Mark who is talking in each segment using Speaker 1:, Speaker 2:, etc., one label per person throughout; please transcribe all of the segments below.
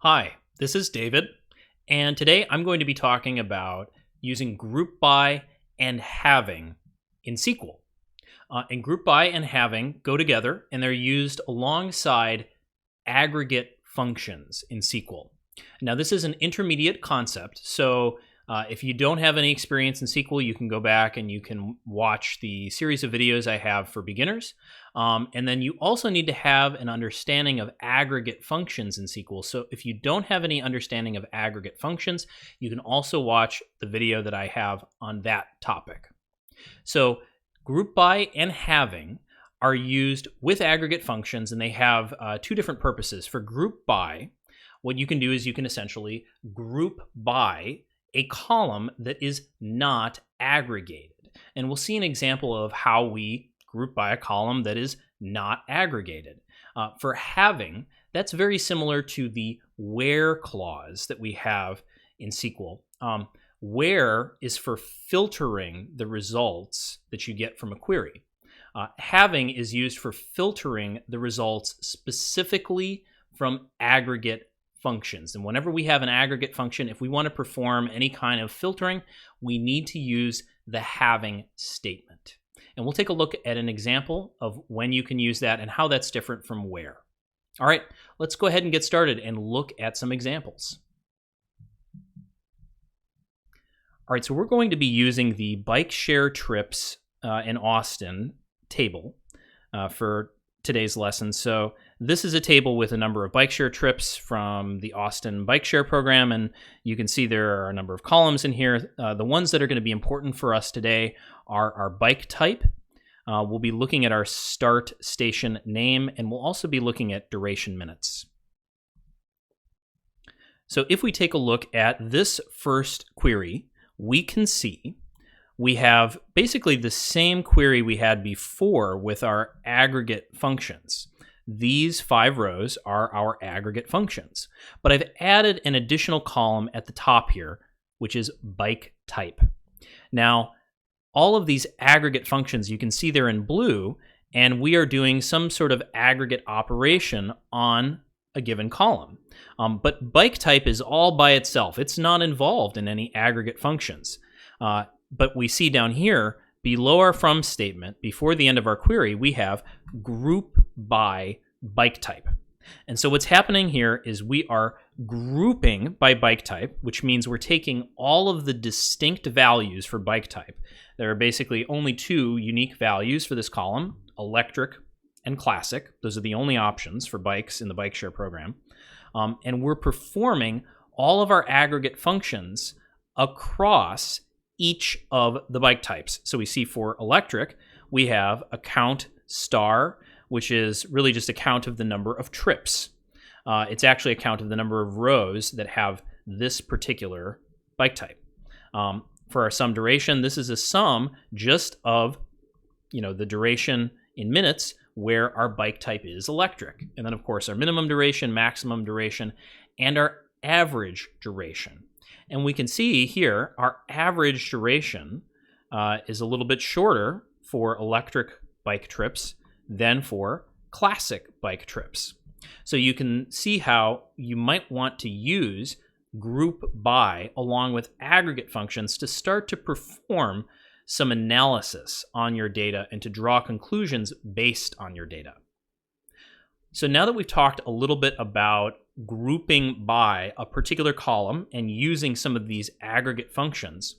Speaker 1: Hi, this is David, and today I'm going to be talking about using group by and having in SQL. And group by and having go together, and they're used alongside aggregate functions in SQL. Now, this is an intermediate concept, so if you don't have any experience in SQL, you can go back and you can watch the series of videos I have for beginners. And then you also need to have an understanding of aggregate functions in SQL. So if you don't have any understanding of aggregate functions, you can also watch the video that I have on that topic. So group by and having are used with aggregate functions, and they have two different purposes. For group by, what you can do is you can essentially group by a column that is not aggregated. And we'll see an example of how we group by a column that is not aggregated. For having, that's very similar to the where clause that we have in SQL. Where is for filtering the results that you get from a query. Having is used for filtering the results specifically from aggregate functions. And whenever we have an aggregate function, if we want to perform any kind of filtering, we need to use the having statement. And we'll take a look at an example of when you can use that and how that's different from where. All right, let's go ahead and get started and look at some examples. All right, so we're going to be using the bike share trips in Austin table for today's lesson. So this is a table with a number of bike share trips from the Austin bike share program, and you can see there are a number of columns in here. The ones that are going to be important for us today are our bike type. We'll be looking at our start station name, and we'll also be looking at duration minutes. So if we take a look at this first query, we can see we have basically the same query we had before with our aggregate functions. These 5 rows are our aggregate functions, but I've added an additional column at the top here, which is bike type. Now, all of these aggregate functions, you can see they're in blue, and we are doing some sort of aggregate operation on a given column. But bike type is all by itself. It's not involved in any aggregate functions. But we see down here, below our from statement, before the end of our query, we have group by bike type. And so what's happening here is we are grouping by bike type, which means we're taking all of the distinct values for bike type. There are basically only 2 unique values for this column, electric and classic. Those are the only options for bikes in the bike share program. And we're performing all of our aggregate functions across each of the bike types. So we see for electric, we have a count star, which is really just a count of the number of trips. It's actually a count of the number of rows that have this particular bike type. For our sum duration, this is a sum just of the duration in minutes where our bike type is electric. And then, of course, our minimum duration, maximum duration, and our average duration. And we can see here our average duration is a little bit shorter for electric bike trips than for classic bike trips. So you can see how you might want to use group by along with aggregate functions to start to perform some analysis on your data and to draw conclusions based on your data. So now that we've talked a little bit about grouping by a particular column and using some of these aggregate functions,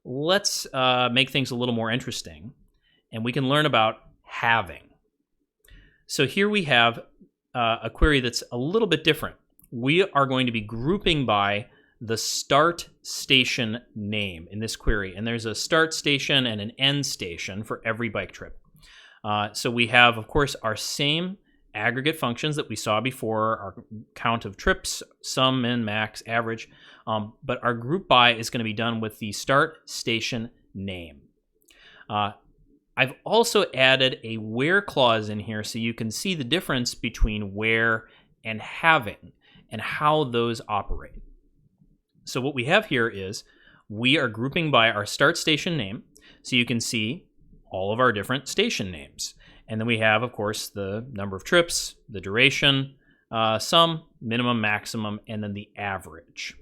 Speaker 1: let's make things a little more interesting, and we can learn about having. So here we have a query that's a little bit different. We are going to be grouping by the start station name in this query, and there's a start station and an end station for every bike trip. So we have, of course, our same aggregate functions that we saw before, our count of trips, sum, min, max, average, but our group by is going to be done with the start station name. I've also added a where clause in here so you can see the difference between where and having and how those operate. So what we have here is we are grouping by our start station name, so you can see all of our different station names. And then we have, of course, the number of trips, the duration, sum, minimum, maximum, and then the average.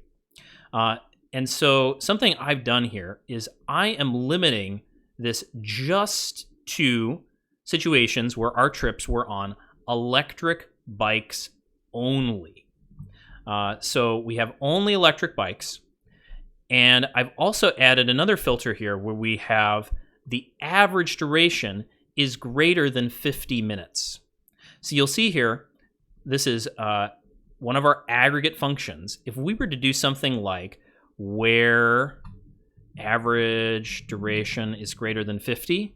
Speaker 1: And so something I've done here is I am limiting this just to situations where our trips were on electric bikes only. So we have only electric bikes. And I've also added another filter here where we have the average duration is greater than 50 minutes. So you'll see here, this is one of our aggregate functions. If we were to do something like where average duration is greater than 50,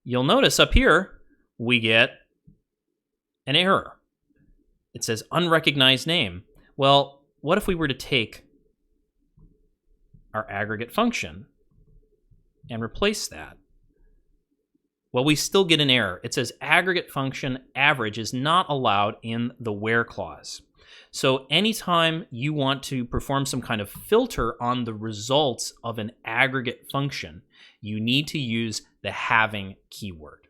Speaker 1: you'll notice up here we get an error. It says unrecognized name. Well, what if we were to take our aggregate function and replace that? Well, we still get an error. It says aggregate function average is not allowed in the where clause. So anytime you want to perform some kind of filter on the results of an aggregate function, you need to use the having keyword.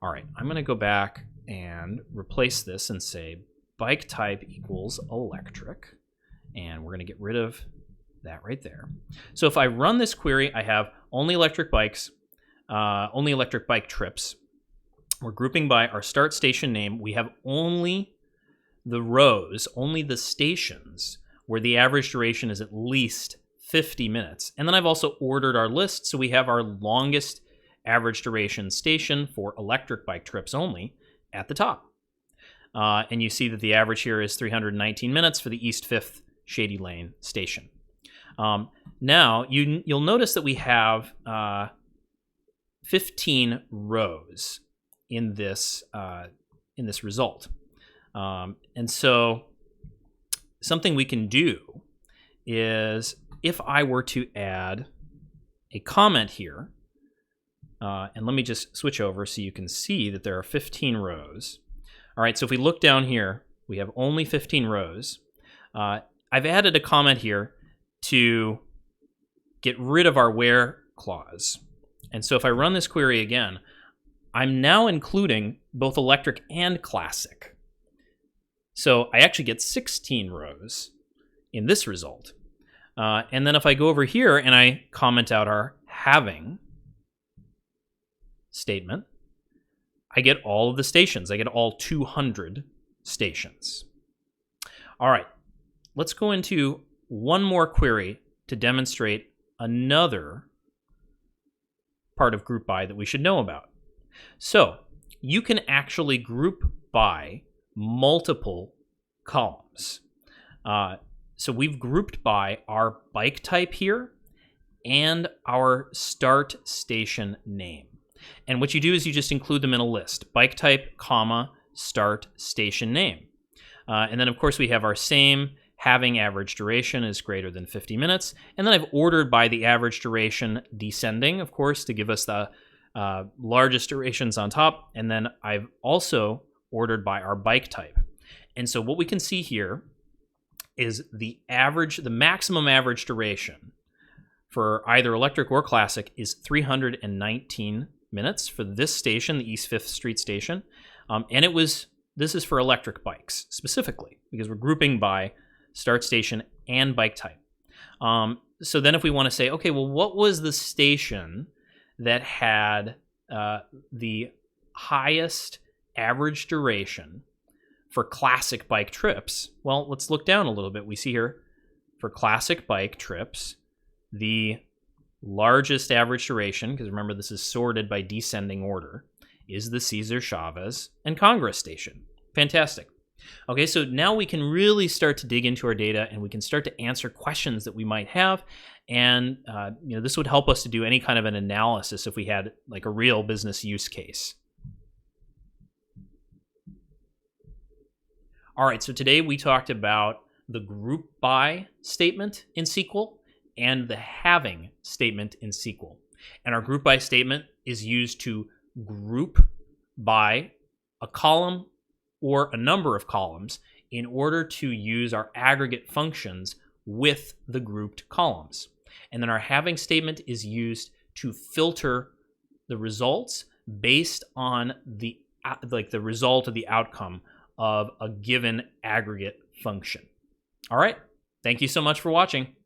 Speaker 1: All right, I'm going to go back and replace this and say bike type equals electric. And we're going to get rid of that right there. So if I run this query, I have only electric bikes, only electric bike trips. We're grouping by our start station name. We have only the rows, only the stations where the average duration is at least 50 minutes. And then I've also ordered our list, so we have our longest average duration station for electric bike trips only at the top. And you see that the average here is 319 minutes for the East 5th Shady Lane station. Now, you'll notice that we have 15 rows in this result. And so something we can do is if I were to add a comment here, and let me just switch over so you can see that there are 15 rows. All right, so if we look down here, we have only 15 rows. I've added a comment here to get rid of our where clause. And so if I run this query again, I'm now including both electric and classic. So I actually get 16 rows in this result. And then if I go over here and I comment out our having statement, I get all of the stations. I get all 200 stations. All right, let's go into one more query to demonstrate another part of group by that we should know about. So you can actually group by multiple columns. So we've grouped by our bike type here and our start station name. And what you do is you just include them in a list. Bike type, comma, start station name. And then, of course, we have our same having average duration is greater than 50 minutes. And then I've ordered by the average duration descending, of course, to give us the largest durations on top. And then I've also ordered by our bike type. And so what we can see here is the maximum average duration for either electric or classic is 319 minutes for this station, the East 5th Street station. And this is for electric bikes specifically, because we're grouping by start station and bike type. So then if we want to say, okay, well, what was the station that had the highest average duration for classic bike trips? Well, let's look down a little bit. We see here for classic bike trips, the largest average duration, because remember this is sorted by descending order, is the Cesar Chavez and Congress station. Fantastic. Okay, so now we can really start to dig into our data and we can start to answer questions that we might have. And this would help us to do any kind of an analysis if we had like a real business use case. All right, so today we talked about the group by statement in SQL and the having statement in SQL. And our group by statement is used to group by a column or a number of columns in order to use our aggregate functions with the grouped columns. And then our having statement is used to filter the results based on the result of the outcome of a given aggregate function. All right. Thank you so much for watching.